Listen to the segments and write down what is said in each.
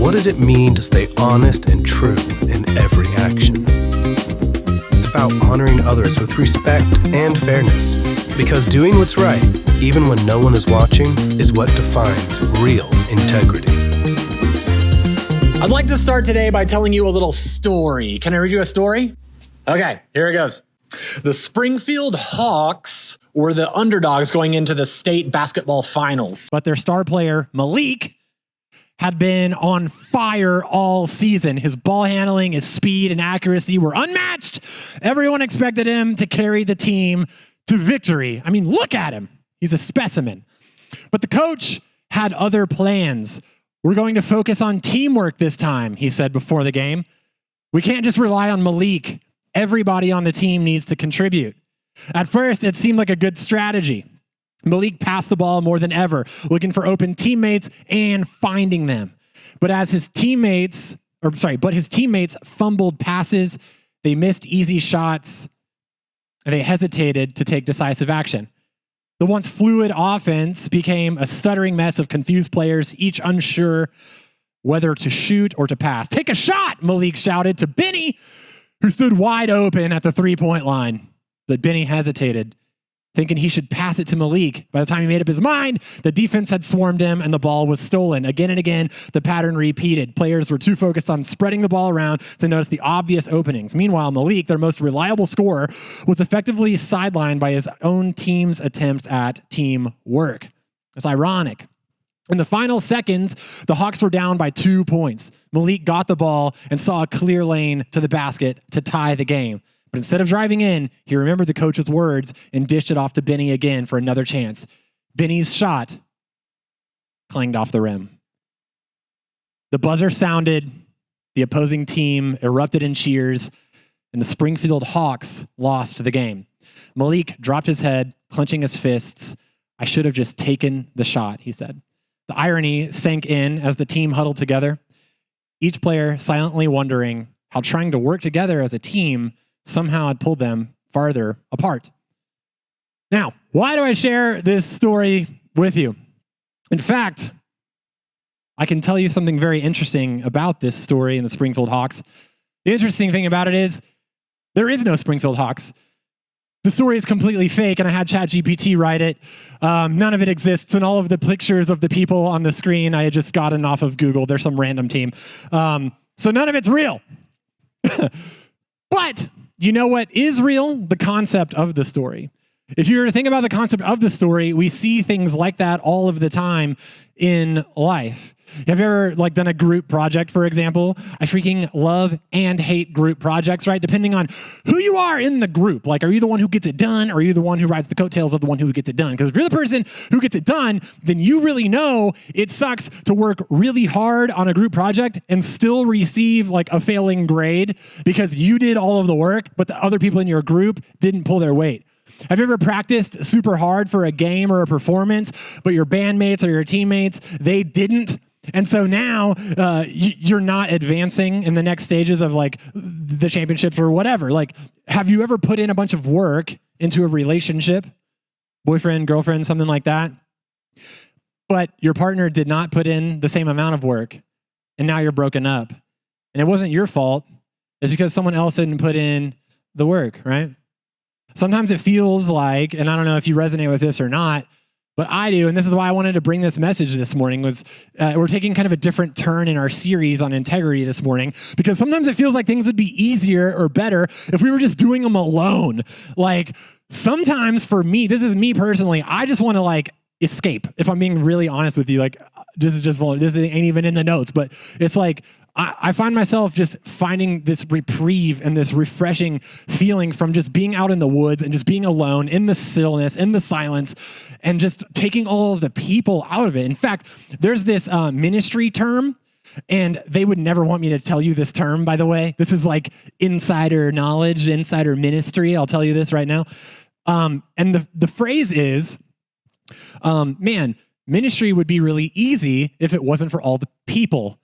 what does it mean to stay honest and true in every action? It's about honoring others with respect and fairness, because doing what's right, even when no one is watching, is what defines real integrity. I'd like to start today by telling you a little story. Can I read you a story? Okay, here it goes. The Springfield Hawks were the underdogs going into the state basketball finals. But their star player, Malik, had been on fire all season. His ball handling, his speed, and accuracy were unmatched. Everyone expected him to carry the team to victory. I mean, look at him. He's a specimen. But the coach had other plans. We're going to focus on teamwork this time, he said before the game. We can't just rely on Malik. Everybody on the team needs to contribute. At first, it seemed like a good strategy. Malik passed the ball more than ever, looking for open teammates and finding them. But his teammates fumbled passes, they missed easy shots, and they hesitated to take decisive action. The once fluid offense became a stuttering mess of confused players, each unsure whether to shoot or to pass. Take a shot, Malik shouted to Benny, who stood wide open at the three-point line. But Benny hesitated, thinking he should pass it to Malik. By the time he made up his mind, the defense had swarmed him and the ball was stolen. Again and again, the pattern repeated. Players were too focused on spreading the ball around to notice the obvious openings. Meanwhile, Malik, their most reliable scorer, was effectively sidelined by his own team's attempts at teamwork. It's ironic. In the final seconds, the Hawks were down by 2 points. Malik got the ball and saw a clear lane to the basket to tie the game. But instead of driving in, he remembered the coach's words and dished it off to Benny again for another chance. Benny's shot clanged off the rim. The buzzer sounded, the opposing team erupted in cheers, and the Springfield Hawks lost the game. Malik dropped his head, clenching his fists. I should have just taken the shot, he said. The irony sank in as the team huddled together, each player silently wondering how trying to work together as a team somehow had pulled them farther apart. Now, why do I share this story with you? In fact, I can tell you something very interesting about this story in the Springfield Hawks. The interesting thing about it is there is no Springfield Hawks. The story is completely fake, and I had ChatGPT write it. None of it exists, and all of the pictures of the people on the screen I had just gotten off of Google. They're some random team. So none of it's real. But you know what is real? The concept of the story. If you were to think about the concept of the story, we see things like that all of the time in life. Have you ever done a group project, for example? I freaking love and hate group projects, right? Depending on who you are in the group. Are you the one who gets it done, or are you the one who rides the coattails of the one who gets it done? Because if you're the person who gets it done, then you really know it sucks to work really hard on a group project and still receive a failing grade because you did all of the work, but the other people in your group didn't pull their weight. Have you ever practiced super hard for a game or a performance, but your bandmates or your teammates, they didn't? And so now you're not advancing in the next stages of the championships or whatever. Have you ever put in a bunch of work into a relationship, boyfriend, girlfriend, something like that, but your partner did not put in the same amount of work, and now you're broken up? And it wasn't your fault. It's because someone else didn't put in the work, right? Sometimes it feels like, and I don't know if you resonate with this or not, but I do, and this is why I wanted to bring this message this morning, was we're taking kind of a different turn in our series on integrity this morning, because sometimes it feels like things would be easier or better if we were just doing them alone. Sometimes for me, this is me personally, I just want to escape, if I'm being really honest with you. This ain't even in the notes, but it's I find myself just finding this reprieve and this refreshing feeling from just being out in the woods and just being alone in the stillness, in the silence, and just taking all of the people out of it. In fact, there's this ministry term, and they would never want me to tell you this term, by the way. This is insider knowledge, insider ministry. I'll tell you this right now. And the phrase is, ministry would be really easy if it wasn't for all the people.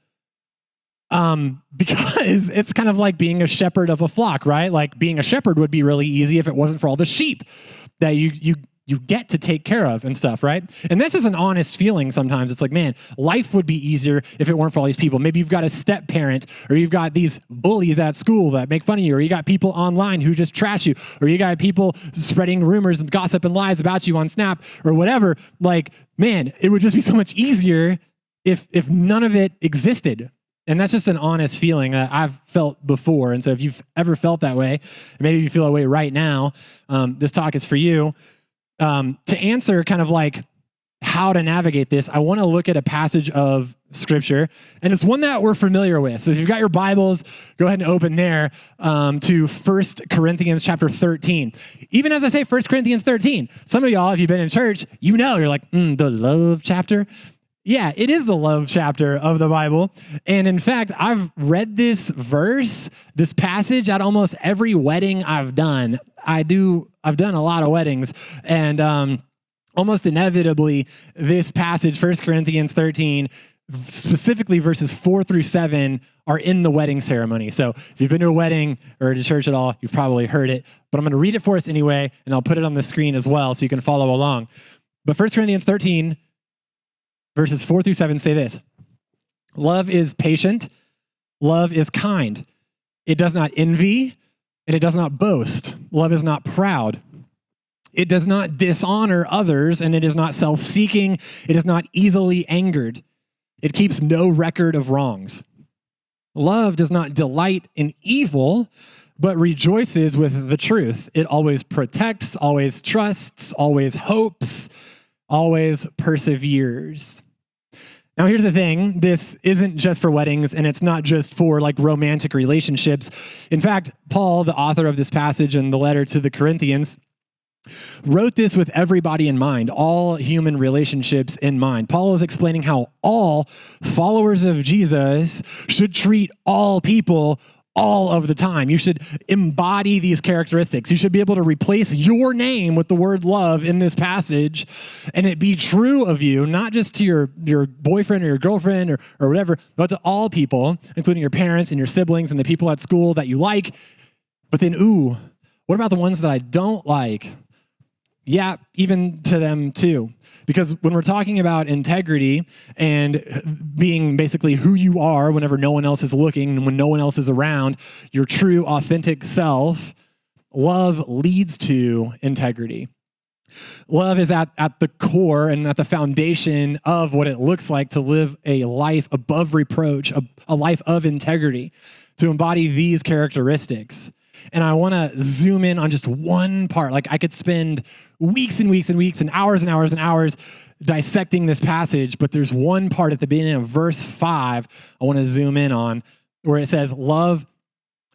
Because it's kind of like being a shepherd of a flock, right? Being a shepherd would be really easy if it wasn't for all the sheep that you you get to take care of and stuff, right? And this is an honest feeling sometimes. It's like, man, life would be easier if it weren't for all these people. Maybe you've got a step parent, or you've got these bullies at school that make fun of you, or you got people online who just trash you, or you got people spreading rumors and gossip and lies about you on Snap or whatever. Like, man, it would just be so much easier if none of it existed. And that's just an honest feeling that I've felt before. And so if you've ever felt that way, maybe you feel that way right now, this talk is for you. To answer kind of like how to navigate this, I want to look at a passage of scripture, and it's one that we're familiar with. So if you've got your Bibles, go ahead and open there to 1 Corinthians chapter 13. Even as I say 1 Corinthians 13, some of y'all, if you've been in church, you know, you're like, the love chapter. Yeah, it is the love chapter of the Bible. And in fact, I've read this verse, this passage at almost every wedding I've done. I've done a lot of weddings, and almost inevitably, this passage, 1 Corinthians 13, specifically verses 4 through 7, are in the wedding ceremony. So if you've been to a wedding or to church at all, you've probably heard it, but I'm going to read it for us anyway, and I'll put it on the screen as well so you can follow along. But 1 Corinthians 13, verses 4 through 7 say this: love is patient, love is kind. It does not envy, and it does not boast. Love is not proud. It does not dishonor others, and it is not self-seeking. It is not easily angered. It keeps no record of wrongs. Love does not delight in evil, but rejoices with the truth. It always protects, always trusts, always hopes, always perseveres. Now, here's the thing. This isn't just for weddings, and it's not just for like romantic relationships. In fact, Paul, the author of this passage and the letter to the Corinthians, wrote this with everybody in mind, all human relationships in mind. Paul is explaining how all followers of Jesus should treat all people all of the time. You should embody these characteristics. You should be able to replace your name with the word love in this passage, and it be true of you, not just to your boyfriend or your girlfriend or whatever, but to all people, including your parents and your siblings and the people at school that you like. But then, what about the ones that I don't like? Yeah, even to them too. Because when we're talking about integrity and being basically who you are whenever no one else is looking and when no one else is around, your true, authentic self, love leads to integrity. Love is at the core and at the foundation of what it looks like to live a life above reproach, a life of integrity, to embody these characteristics. And I want to zoom in on just one part. Like, I could spend weeks and weeks and weeks and hours and hours dissecting this passage, but there's one part at the beginning of verse 5 I want to zoom in on, where it says, love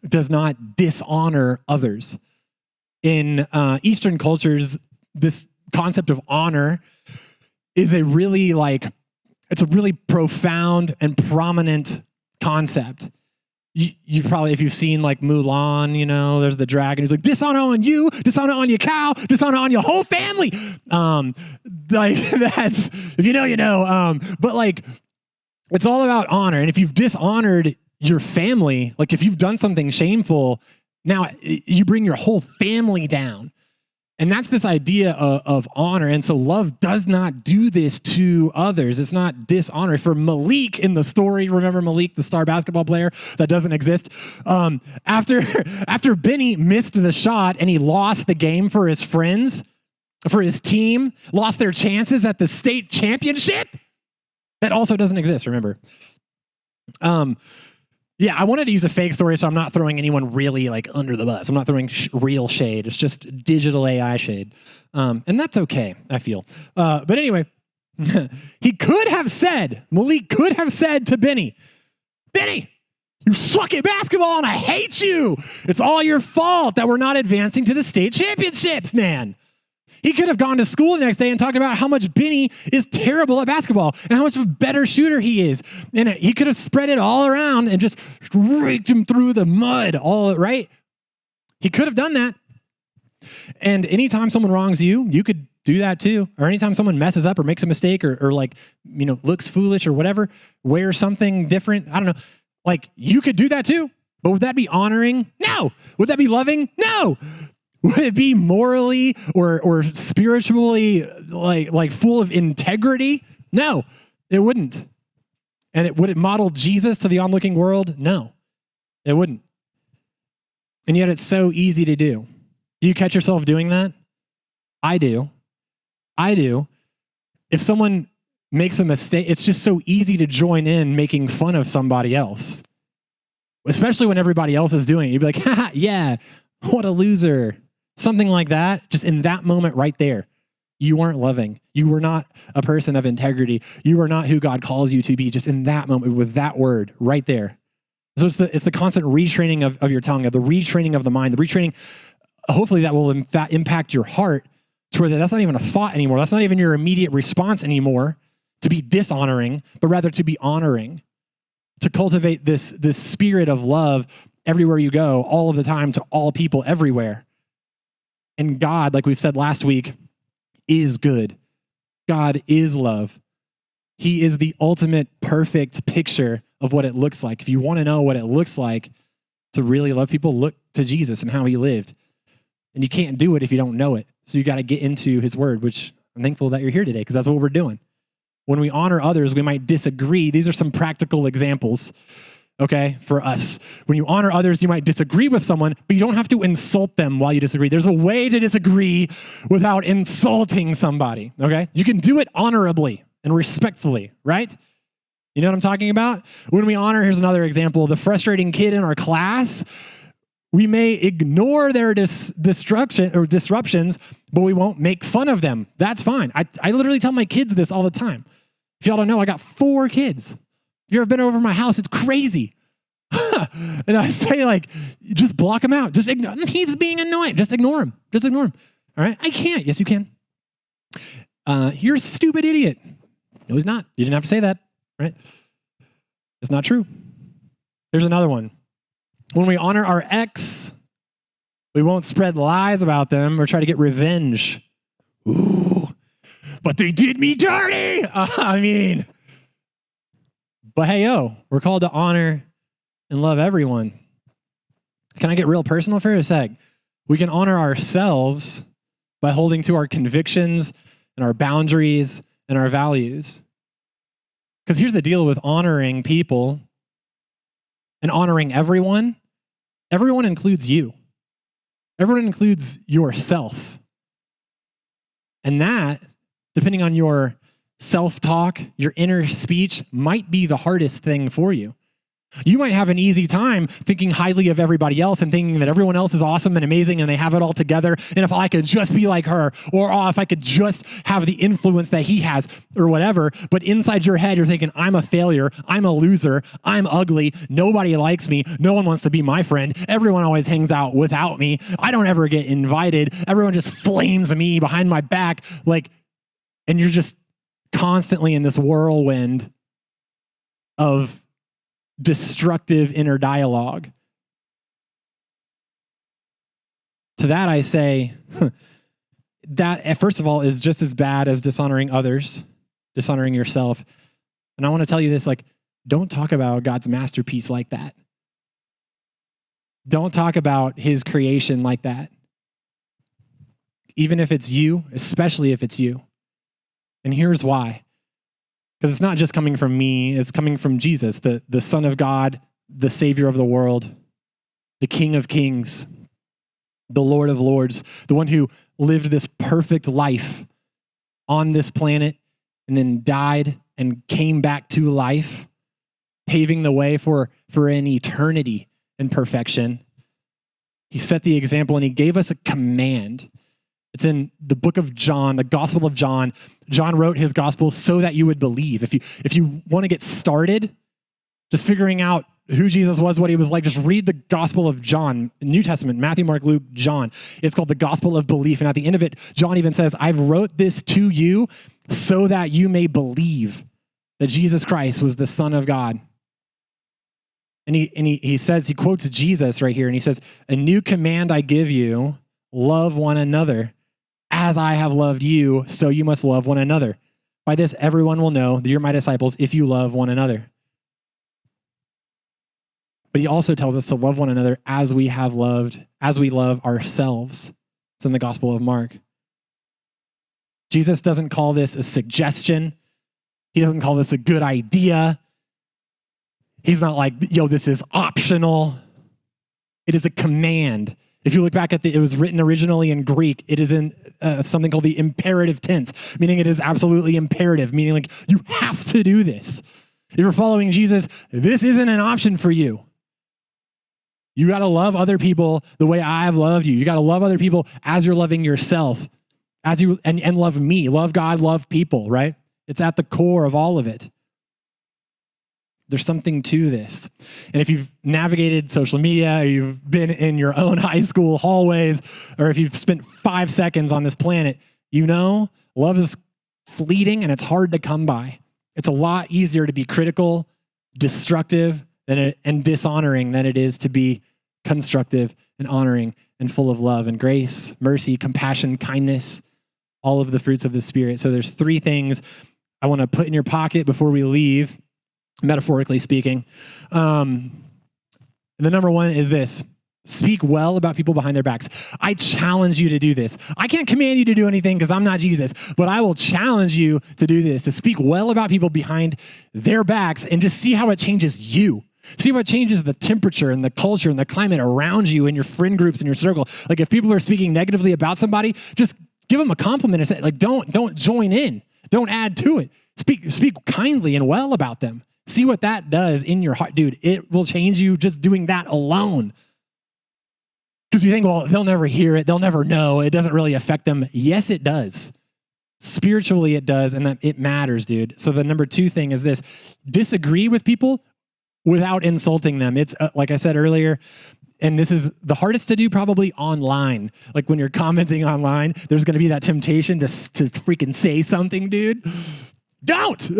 does not dishonor others. In Eastern cultures, this concept of honor is a really profound and prominent concept. You've probably, if you've seen like Mulan, you know, there's the dragon who's like, dishonor on you, dishonor on your cow, dishonor on your whole family. Like, that's, if you know, you know. But like, it's all about honor. And if you've dishonored your family, like if you've done something shameful, now you bring your whole family down. And that's this idea of honor. And so love does not do this to others. It's not dishonor. For Malik in the story, remember Malik, the star basketball player that doesn't exist? After Benny missed the shot and he lost the game for his friends, for his team, lost their chances at the state championship, that also doesn't exist, remember? Yeah, I wanted to use a fake story, so I'm not throwing anyone really like under the bus. I'm not throwing real shade. It's just digital AI shade. And that's okay, I feel. But anyway, Malik could have said to Benny, you suck at basketball and I hate you. It's all your fault that we're not advancing to the state championships, man. He could have gone to school the next day and talked about how much Benny is terrible at basketball and how much of a better shooter he is. And he could have spread it all around and just raked him through the mud, all right? He could have done that. And anytime someone wrongs you, you could do that too. Or anytime someone messes up or makes a mistake or like, you know, looks foolish or whatever, wears something different, I don't know. Like, you could do that too. But would that be honoring? No. Would that be loving? No. Would it be morally or spiritually like full of integrity? No, it wouldn't. And would it model Jesus to the onlooking world? No, it wouldn't. And yet it's so easy to do. Do you catch yourself doing that? I do. If someone makes a mistake, it's just so easy to join in making fun of somebody else. Especially when everybody else is doing it. You'd be like, ha, yeah, what a loser. Something like that. Just in that moment right there, you weren't loving. You were not a person of integrity. You were not who God calls you to be. Just in that moment with that word right there. So it's the constant retraining of your tongue, of the retraining of the mind, the retraining. Hopefully that will impact your heart to where that's not even a thought anymore. That's not even your immediate response anymore to be dishonoring, but rather to be honoring, to cultivate this spirit of love everywhere you go, all of the time, to all people everywhere. And God, like we've said last week, is good. God is love. He is the ultimate perfect picture of what it looks like. If you want to know what it looks like to really love people, look to Jesus and how he lived. And you can't do it if you don't know it. So you got to get into his word, which I'm thankful that you're here today because that's what we're doing. When we honor others, we might disagree. These are some practical examples, okay, for us. When you honor others, you might disagree with someone, but you don't have to insult them while you disagree. There's a way to disagree without insulting somebody, okay? You can do it honorably and respectfully, right? You know what I'm talking about? When we honor, here's another example. The frustrating kid in our class, we may ignore their disruptions, but we won't make fun of them. That's fine. I literally tell my kids this all the time. If y'all don't know, I got 4 kids. If you've ever been over my house, it's crazy. And I say, like, just block him out. Just ignore him. He's being annoying. Just ignore him. Just ignore him. All right? I can't. Yes, you can. You're a stupid idiot. No, he's not. You didn't have to say that, right? It's not true. Here's another one. When we honor our ex, we won't spread lies about them or try to get revenge. Ooh, but they did me dirty. But hey, we're called to honor and love everyone. Can I get real personal for a sec? We can honor ourselves by holding to our convictions and our boundaries and our values. Because here's the deal with honoring people and honoring everyone. Everyone includes you. Everyone includes yourself. And that, depending on your self-talk, your inner speech, might be the hardest thing for you. You might have an easy time thinking highly of everybody else and thinking that everyone else is awesome and amazing and they have it all together. And if I could just be like her, or if I could just have the influence that he has or whatever. But inside your head, you're thinking, I'm a failure. I'm a loser. I'm ugly. Nobody likes me. No one wants to be my friend. Everyone always hangs out without me. I don't ever get invited. Everyone just flames me behind my back. And you're just constantly in this whirlwind of destructive inner dialogue. To that I say, that first of all is just as bad as dishonoring others, dishonoring yourself. And I want to tell you this, don't talk about God's masterpiece like that. Don't talk about his creation like that. Even if it's you, especially if it's you. And here's why. Because it's not just coming from me, it's coming from Jesus, the Son of God, the Savior of the world, the King of Kings, the Lord of Lords, the one who lived this perfect life on this planet and then died and came back to life, paving the way for an eternity in perfection. He set the example and he gave us a command. It's in the book of John, the Gospel of John. John wrote his gospel so that you would believe. If you want to get started, just figuring out who Jesus was, what he was like, just read the Gospel of John, New Testament, Matthew, Mark, Luke, John. It's called the Gospel of Belief. And at the end of it, John even says, I've wrote this to you so that you may believe that Jesus Christ was the Son of God. And he says, he quotes Jesus right here, and he says, a new command I give you, love one another. As I have loved you, so you must love one another. By this, everyone will know that you're my disciples if you love one another. But he also tells us to love one another as we love ourselves. It's in the Gospel of Mark. Jesus doesn't call this a suggestion. He doesn't call this a good idea. He's not like, yo, this is optional. It is a command. If you look back at it was written originally in Greek. It is in something called the imperative tense, meaning it is absolutely imperative, meaning like you have to do this. If you're following Jesus, this isn't an option for you. You got to love other people the way I've loved you. You got to love other people as you're loving yourself, as you and love me, love God, love people, right? It's at the core of all of it. There's something to this. And if you've navigated social media, or you've been in your own high school hallways, or if you've spent 5 seconds on this planet, you know love is fleeting and it's hard to come by. It's a lot easier to be critical, destructive, and dishonoring than it is to be constructive and honoring and full of love and grace, mercy, compassion, kindness, all of the fruits of the Spirit. So there's 3 things I want to put in your pocket before we leave, metaphorically speaking. And the number 1 is this: speak well about people behind their backs. I challenge you to do this. I can't command you to do anything because I'm not Jesus, but I will challenge you to do this, to speak well about people behind their backs and just see how it changes you. See what changes the temperature and the culture and the climate around you in your friend groups and your circle. Like if people are speaking negatively about somebody, just give them a compliment and say, like, don't join in. Don't add to it. Speak kindly and well about them. See what that does in your heart. Dude, it will change you just doing that alone. Because you think, well, they'll never hear it. They'll never know. It doesn't really affect them. Yes, it does. Spiritually, it does, and that it matters, dude. So the number 2 thing is this: disagree with people without insulting them. It's like I said earlier, and this is the hardest to do probably online. Like when you're commenting online, there's going to be that temptation to freaking say something, dude. Don't!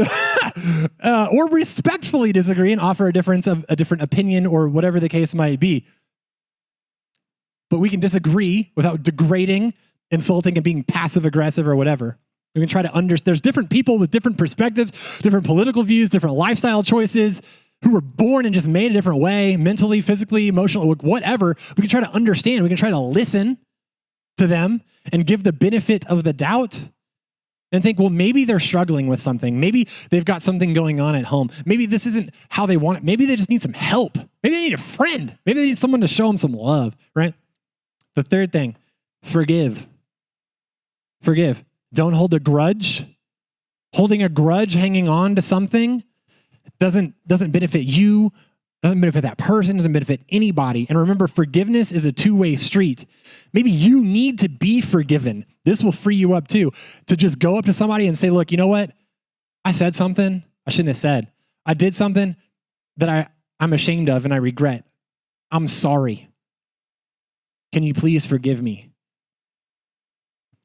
Or respectfully disagree and offer a different opinion or whatever the case might be. But we can disagree without degrading, insulting, and being passive-aggressive or whatever. We can try to understand. There's different people with different perspectives, different political views, different lifestyle choices, who were born and just made a different way, mentally, physically, emotionally, whatever. We can try to understand. We can try to listen to them and give the benefit of the doubt and think, well, maybe they're struggling with something. Maybe they've got something going on at home. Maybe this isn't how they want it. Maybe they just need some help. Maybe they need a friend. Maybe they need someone to show them some love, right? The 3rd thing, forgive. Forgive. Don't hold a grudge. Holding a grudge, hanging on to something, doesn't benefit you, doesn't benefit that person, doesn't benefit anybody. And remember, forgiveness is a 2-way street. Maybe you need to be forgiven. This will free you up too, to just go up to somebody and say, look, you know what? I said something I shouldn't have said. I did something that I'm ashamed of and I regret. I'm sorry. Can you please forgive me?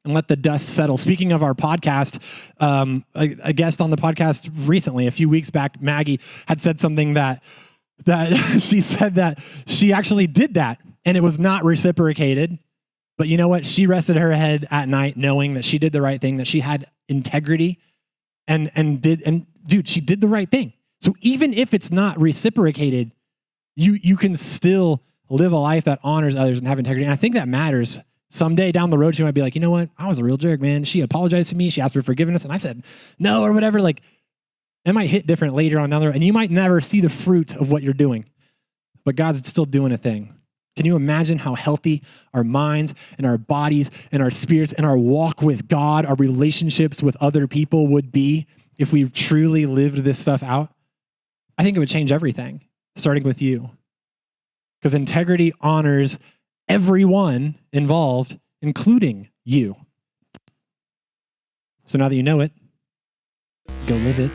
And let the dust settle. Speaking of our podcast, a guest on the podcast recently, a few weeks back, Maggie, had said something that she said that she actually did that and it was not reciprocated. But you know what? She rested her head at night knowing that she did the right thing, that she had integrity and dude, she did the right thing. So even if it's not reciprocated, you can still live a life that honors others and have integrity. And I think that matters. Someday down the road, she might be like, you know what? I was a real jerk, man. She apologized to me. She asked for forgiveness. And I said no or whatever. Like, it might hit different later on down the road. And you might never see the fruit of what you're doing. But God's still doing a thing. Can you imagine how healthy our minds and our bodies and our spirits and our walk with God, our relationships with other people would be if we truly lived this stuff out? I think it would change everything, starting with you. Because integrity honors everyone involved, including you. So now that you know it, go live it.